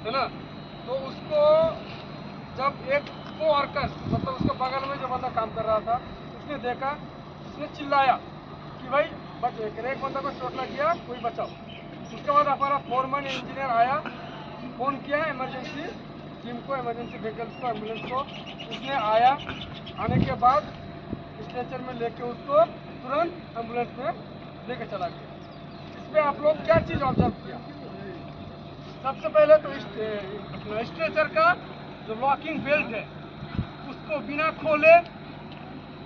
है ना। तो उसको जब एक को वर्कर मतलब उसके बगल में जो बंदा काम कर रहा था उसने देखा, उसने चिल्लाया कि भाई बच, एक बंदा को चोट लग गया, कोई बचाओ। उसके बाद हमारा फोरमैन इंजीनियर आया, फ़ोन किया इमरजेंसी टीम को, इमरजेंसी व्हीकल्स को, एम्बुलेंस को। उसने आया, आने के बाद स्ट्रेचर में लेके उसको तुरंत एम्बुलेंस में लेके चला गया। इसमें आप लोग क्या चीज़ ऑब्जर्व किया? सबसे पहले तो स्ट्रेचर का जो लॉकिंग बेल्ट है उसको बिना खोले,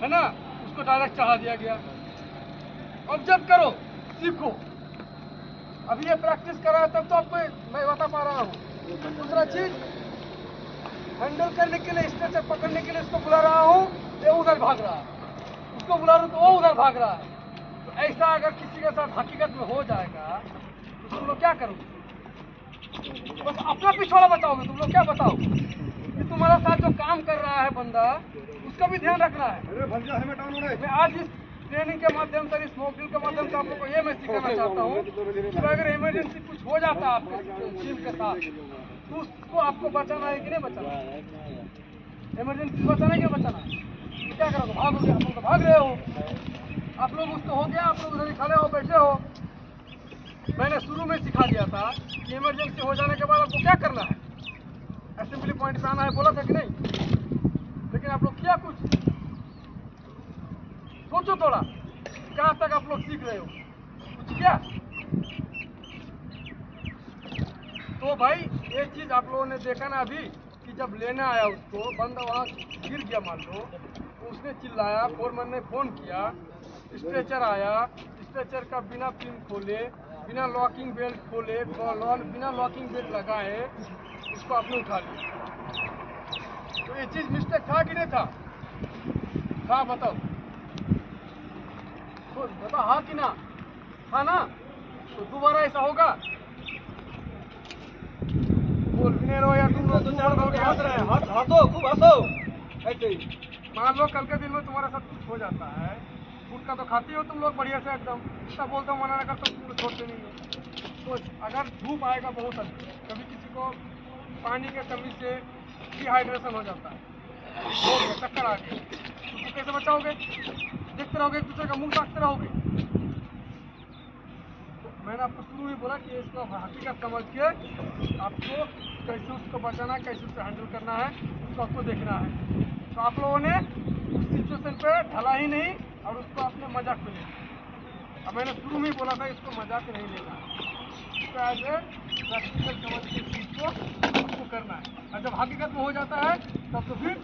है ना, उसको डायरेक्ट चढ़ा दिया गया। ऑब्जर्व करो, सीखो। अभी ये प्रैक्टिस करा है तब तो आपको मैं बता पा रहा हूँ। दूसरा चीज, हैंडल करने के लिए, स्ट्रेचर पकड़ने के लिए इसको बुला रहा हूँ, ये उधर भाग रहा है, उसको बुला रहा हूँ तो वो उधर भाग रहा है। तो ऐसा अगर किसी के साथ हकीकत में हो जाएगा तो तुम लोग क्या करोगे? बस अपना पिछवाड़ा बचाओगे तुम लोग, क्या बताओ कि तुम्हारा साथ जो काम कर रहा है बंदा, उसका भी ध्यान रखना है। मैं आज इस ट्रेनिंग के माध्यम से, इस मॉक ड्रिल के माध्यम से आप लोगों को ये मैं सिखाना चाहता हूँ कि अगर इमरजेंसी कुछ हो जाता है आपके टीम के साथ तो उसको आपको बचाना है कि नहीं बचाना है? इमरजेंसी बचाना है कि बचाना है? तो क्या करोगे? भागोगे? आप लोग तो भाग रहे हो। आप लोग उसको हो गया, आप लोग उधर खड़े हो, बैठे हो। मैंने शुरू में सिखा दिया था कि इमरजेंसी हो जाने के बाद आपको क्या करना है, असेंबली पॉइंट पे आना है, बोला था कि नहीं? लेकिन आप लोग किया कुछ? सोचो थोड़ा, कहाँ तक आप लोग सीख रहे हो, कुछ किया? तो भाई ये चीज आप लोगों ने देखा ना अभी कि जब लेने आया उसको, बंदा वहाँ गिर गया मान लो, तो उसने चिल्लाया, फोरमैन ने फोन किया, स्ट्रेचर आया, स्ट्रेचर का बिना पिन खोले, बिना लॉकिंग बेल्ट खोले, बिना लॉकिंग बेल्ट लगाए उसको आपने उठा लिया। तो ये चीज मिस्टेक था कि नहीं था? था, बताओ। तो बताओ, हाँ कि ना? था ना? तो दोबारा ऐसा होगा? बोल भी नहीं रहो यार तुम लोग, हंस रहे हैं, हंसो, खूब हंसो। ऐसे ही मान लो कल के दिन में तुम्हारे साथ कुछ हो जाता है, फूड का तो खाती हो तुम लोग बढ़िया से एकदम, इतना बोलते हो, मना करते हो, तुम लोग छोड़ते नहीं हो। तो अगर धूप आएगा बहुत अधिक, कभी किसी को पानी के कमी से डिहाइड्रेशन हो जाता है, हो गया, चक्कर आ गया, तो कैसे बचाओगे? देखते रहोगे, एक दूसरे का मुंह ताकते रहोगे। तो मैंने आपको शुरू में बोला कि इसको हकीकत समझ के आपको कैसे उसको बचाना, कैसे उसको हैंडल करना है, उसको आपको देखना है। तो आप लोगों ने उस सिचुएशन पे ढला ही नहीं और उसको आपने मजाक में ले लिया। अब मैंने शुरू में ही बोला था इसको मजाक नहीं लेना है, इसको एज ए प्रैक्टिकल समझ के चीज को आपको करना है। और जब हकीकत में हो जाता है तब तो फिर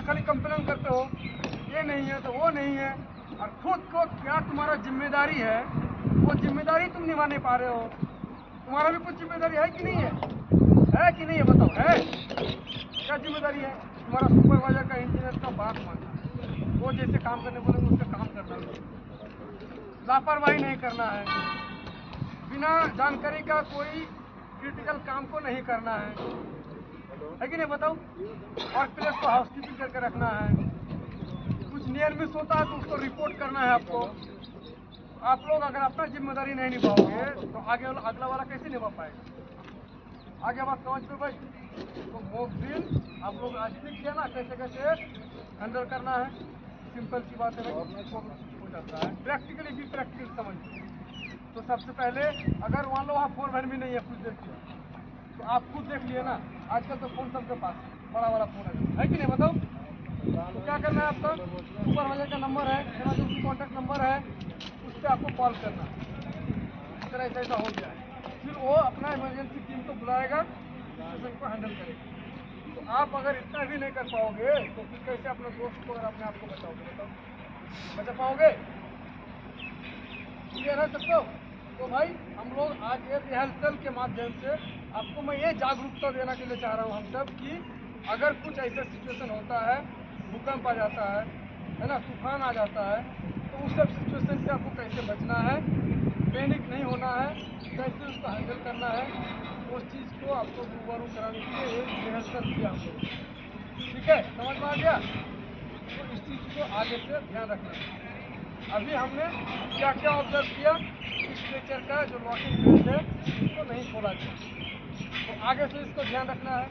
खाली कंप्लेन करते हो, ये नहीं है तो वो नहीं है। और खुद को क्या तुम्हारा जिम्मेदारी है, वो जिम्मेदारी तुम निभा नहीं पा रहे हो। तुम्हारा भी कुछ जिम्मेदारी है कि नहीं है? है कि नहीं है? बताओ, है? क्या जिम्मेदारी है? तुम्हारा सुपरवाइजर का, इंजीनियर का बात मानना, वो जैसे काम करने बोलेंगे उसका काम करना है, लापरवाही नहीं करना है, बिना जानकारी का कोई क्रिटिकल काम को नहीं करना है कि नहीं? बताओ। वर्क प्लेस को हाउसकीपिंग करके रखना है, कुछ नियर मिस होता है तो उसको रिपोर्ट करना है आपको। आप लोग अगर अपना जिम्मेदारी नहीं निभाओगे तो आगे वाला, अगला वाला कैसे निभा पाएगा? आगे बात समझ में भाई। तो मॉक ड्रिल आप लोग आज सीख गया ना कैसे कैसे हैंडल करना है। सिंपल सी बात है भाई, हो जाता है। प्रैक्टिकली भी प्रैक्टिकल समझ। तो सबसे पहले अगर मान लो वहाँ फोरमैन भी नहीं है कुछ देर के, तो आप खुद देख लिए ना, आजकल तो फोन सबके पास बड़ा बड़ा फोन है कि नहीं? बताओ। तो क्या करना है, आपका सुपरवाइजर का नंबर है, इमरजेंसी कॉन्टैक्ट नंबर है, उस पर आपको कॉल करना है। इस तरह ऐसा हो गया है, फिर वो अपना इमरजेंसी टीम को बुलाएगा, सिचुएशन को हैंडल करेगा। तो आप अगर इतना भी नहीं कर पाओगे तो फिर कैसे अपने दोस्त को और अपने आप को बचाओगे? बताओ, बचा पाओगे? क्लियर है सबको? तो भाई हम लोग आज ये रिहर्सल के माध्यम से आपको मैं ये जागरूकता देना के लिए चाह रहा हूँ हम सब कि अगर कुछ ऐसा सिचुएशन होता है, भूकंप आ जाता है ना, तूफान आ जाता है, तो उस सब सिचुएशन से आपको कैसे बचना है, पैनिक नहीं होना है, कैसे उसको हैंडल करना है, उस चीज़ को आपको रूबरू कराने के लिए एक रिहर्सल किया हम लोग। ठीक है, समझ में आ गया? तो इस चीज़ को आगे से ध्यान रखना है। अभी हमने क्या क्या ऑब्जर्व किया? स्ट्रेचर का जो लॉकिंग बेल्ट है उसको नहीं खोला गया, आगे से इसको ध्यान रखना है।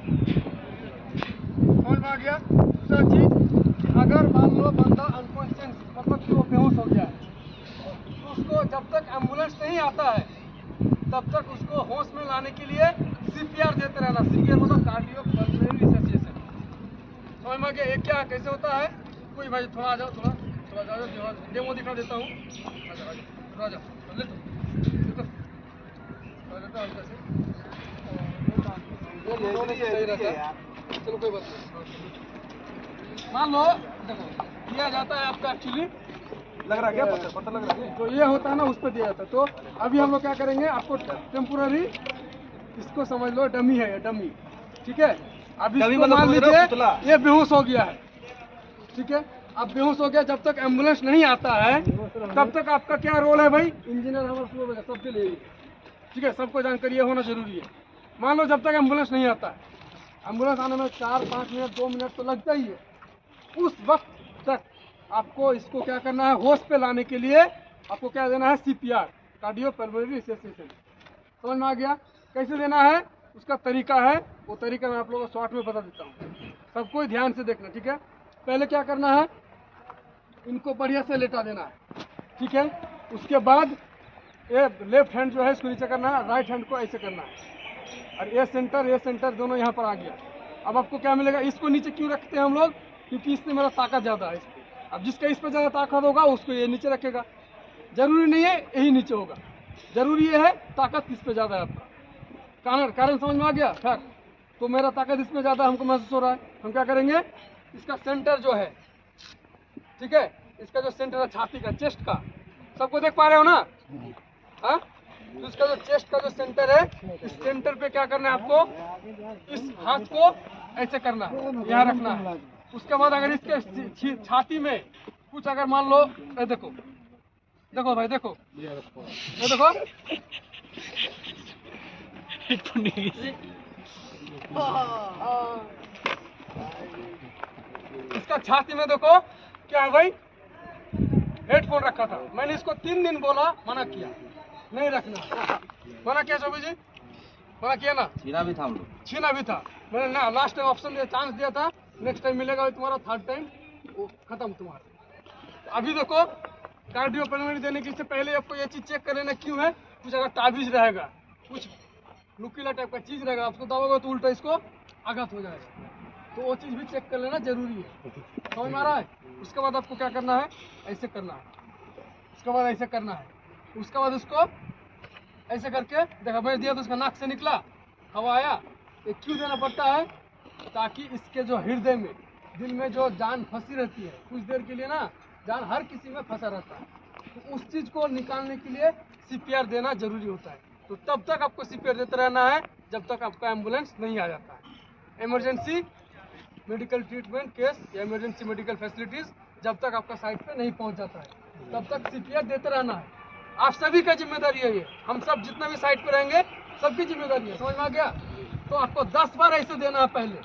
समझ में आ गया। दूसरा चीज कि अगर मान लो बंदा अनकॉन्शियस मतलब कि वो बेहोश हो गया है तो उसको जब तक एम्बुलेंस नहीं आता है तब तक उसको होश में लाने के लिए सीपीआर देते रहना। सीपीआर मतलब कार्डियोपल्मोनरी रिससिटेशन। समझ में आ गया। ये क्या कैसे होता है? कोई भाई थोड़ा आ जाओ, थोड़ा थोड़ा जाओ, डेमो दिखा देता हूँ। आ जाओ ले तो हल्का से सही रहता है। चलो कोई बात नहीं। मान लो देखो दिया जाता है आपका एक्चुअली लग रहा है क्या पता लग रहा है तो ये होता है ना उस पर दिया जाता है। तो अभी हम लोग क्या करेंगे आपको टेम्पोररी इसको समझ लो डमी है ये डमी। ठीक है। अब इसको मान लीजिए ये बेहोश हो गया है। ठीक है। अब बेहोश हो गया जब तक एम्बुलेंस नहीं आता है तब तक आपका क्या रोल है भाई? इंजीनियर हमारे सबके लिए। ठीक है। सबको जानकारी ये होना जरूरी है। मान लो जब तक एम्बुलेंस नहीं आता है, एम्बुलेंस आने में 4-5 मिनट 2 मिनट तो लगता ही है। उस वक्त तक आपको इसको क्या करना है? होश पे लाने के लिए आपको क्या देना है? CPR cardiopulmonary resuscitation. समझ में आ गया। कैसे देना है उसका तरीका है, वो तरीका मैं आप लोगों को शॉर्ट में बता देता हूँ। सबको ध्यान से देखना। ठीक है। पहले क्या करना है? इनको बढ़िया से लेटा देना है। ठीक है। उसके बाद ये लेफ्ट हैंड जो है इसको नीचे करना है, राइट हैंड को ऐसे करना है और ये सेंटर दोनों यहाँ पर आ गया। अब आपको क्या मिलेगा? इसको नीचे क्यों रखते हैं हम लोग? क्योंकि इसमें मेरा ताकत ज़्यादा है इस पर। अब जिसका इस पर ज़्यादा ताकत होगा उसको ये नीचे रखेगा। जरूरी नहीं है यही नीचे होगा, जरूरी ये है ताकत किस पे ज़्यादा है आपका। कारण समझ में आ गया? फैक्ट। तो मेरा ताकत इसमें ज़्यादा हमको महसूस हो रहा है। हम क्या करेंगे? इसका सेंटर जो है, ठीक है, इसका जो सेंटर है छाती का, चेस्ट का, सबको देख पा रहे हो ना? हाँ। तो इसका जो चेस्ट का जो सेंटर है, इस सेंटर पे क्या करना है आपको? इस हाथ को ऐसे करना है, यहाँ रखना है। उसके बाद अगर इसके छाती में कुछ अगर मान लो, देखो देखो भाई देखो, ये देखो इसका छाती में देखो क्या है भाई? हेडफोन रखा था। मैंने इसको 3 दिन बोला, मना किया नहीं रखना। मना किया चौबी जी, मना किया ना? छीना भी था हम लोग, छीना भी था। मैंने ना लास्ट टाइम ऑप्शन दिया, चांस दिया था, नेक्स्ट टाइम मिलेगा तुम्हारा, थर्ड टाइम वो खत्म तुम्हारा। अभी देखो कार्डियोपल्मोनरी देने के से पहले आपको ये चीज चेक कर लेना क्यों है। कुछ अगर ताबीज रहेगा, कुछ नुकीला टाइप का चीज रहेगा, आपको दबाओगे तो उल्टा इसको आघात हो जाएगा, तो वो चीज भी चेक कर लेना जरूरी है। समझ में आ रहा है? उसके बाद आपको क्या करना है? ऐसे करना है, उसके बाद ऐसे करना है, उसके बाद उसको ऐसे करके देखा मैंने दिया तो उसका नाक से निकला, हवा आया। ये क्यों देना पड़ता है? ताकि इसके जो हृदय में, दिल में जो जान फंसी रहती है कुछ देर के लिए ना, जान हर किसी में फंसा रहता है, तो उस चीज को निकालने के लिए सीपीआर देना जरूरी होता है। तो तब तक आपको सीपीआर देते रहना है जब तक आपका एम्बुलेंस नहीं आ जाता है। इमरजेंसी मेडिकल ट्रीटमेंट केस या इमरजेंसी मेडिकल फैसिलिटीज जब तक आपका साइट पे नहीं पहुंच जाता है तब तक सीपीआर देते रहना है। आप सभी का जिम्मेदारी है ये, हम सब जितना भी साइट पे रहेंगे सबकी जिम्मेदारी है। समझ में आ गया? तो आपको 10 बार ऐसे देना है पहले।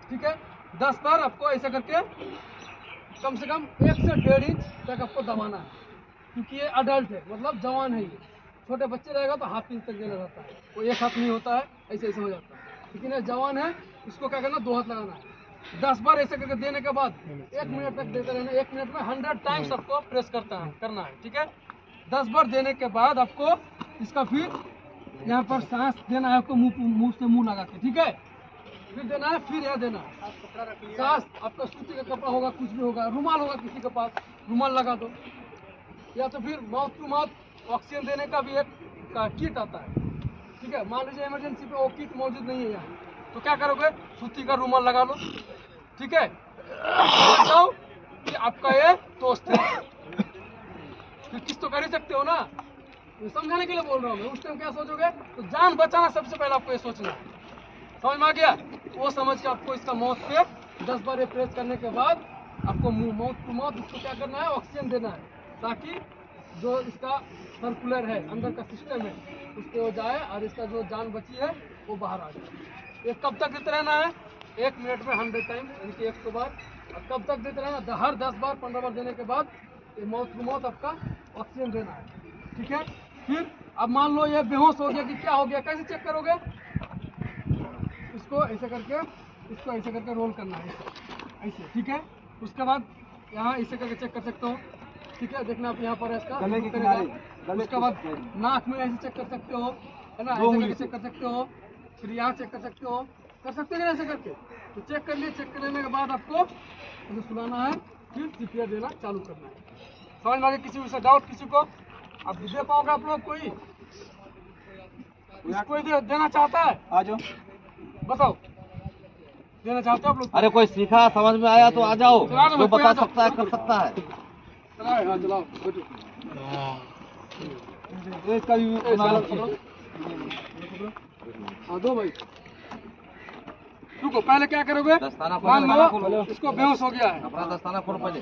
ठीक है। 10 बार आपको ऐसे करके कम से कम 1 से 1.5 इंच तक आपको दबाना है, क्योंकि ये अडल्ट है, मतलब जवान है। ये छोटे बच्चे रहेगा तो हाफ इंच तक देना रहता है, वो 1 हाथ नहीं होता है, ऐसे ऐसे हो जाता है। लेकिन ये जवान है, इसको क्या करना? 2 हाथ लगाना है। 10 बार ऐसे करके देने के बाद 1 मिनट तक देते रहना। 1 मिनट में 100 टाइम्स आपको प्रेस करना है। ठीक है। 10 बार देने के बाद आपको इसका फिर यहाँ पर सांस देना है आपको, मुंह से मुंह लगा के। ठीक है। फिर देना है, फिर यह देना है सांस। आपका सूती का कपड़ा होगा, कुछ भी होगा, रुमाल होगा किसी के पास, रुमाल लगा दो, या तो फिर माउथ टू माउथ ऑक्सीजन देने का भी एक किट आता है। ठीक है। मान लीजिए इमरजेंसी पे वो किट मौजूद नहीं है यहाँ, तो क्या करोगे? सूती का रुमाल लगा लो। ठीक है। बताओ कि आपका ये दोस्त है, फिर किस तो कर ही सकते हो ना, तो समझाने के लिए बोल रहा हूँ मैं। उस टाइम क्या सोचोगे? तो जान बचाना सबसे पहले आपको ये सोचना है। समझ में आ गया? वो समझ के आपको इसका माउथ पे 10 बार ये प्रेस करने के बाद आपको माउथ टू माउथ इसको क्या करना है? ऑक्सीजन देना है, ताकि जो इसका सर्कुलर है, अंदर का सिस्टम है, उस पर वो जाए और इसका जो जान बची है वो बाहर आ जाए। ये कब तक देते रहना है? 1 मिनट में 100 टाइम, यानी कि 100 बार। और कब तक देते रहना? हर 10 बार 15 बार देने के बाद ये माउथ टू माउथ आपका ऑक्सीजन देना है। ठीक है। फिर अब मान लो ये बेहोश हो गया कि क्या हो गया, कैसे चेक करोगे? इसको ऐसे करके रोल करना है ऐसे, ठीक है। उसके बाद यहाँ ऐसे करके चेक कर सकते हो, ठीक है। देखना आप यहाँ पर है इसका गले के करेगा। किनारे, उसके बाद नाक में ऐसे चेक कर सकते हो, है ना, ऐसे करके चेक कर सकते हो। फिर यहाँ चेक कर सकते हो कि नहीं ऐसे करके। तो चेक कर लिए, चेक कर लेने के बाद आपको इसे सुलाना है, फिर सीपीआर देना चालू करना है। समझ में आ गया? किसी से डाउट किसी को आप दे पाओगे? आप लोग कोई देना चाहता है? आ जाओ। बताओ, देना चाहते हो आप लोग? अरे कोई सीखा समझ में आया तो आ जाओ, चला दो, जो कोई बता आ जाओ। सकता है कर सकता है। चलाओ, हाँ चलाओ, बैठो। इसका भी ए, साला पकड़ो। हाँ दो भाई। रुको, पहले क्या करोगे? दस्ताना खोलो, मान दस्ताना लो खोलो। इसको बेहोश हो गया है, अपना दस्ताना खोलो पहले।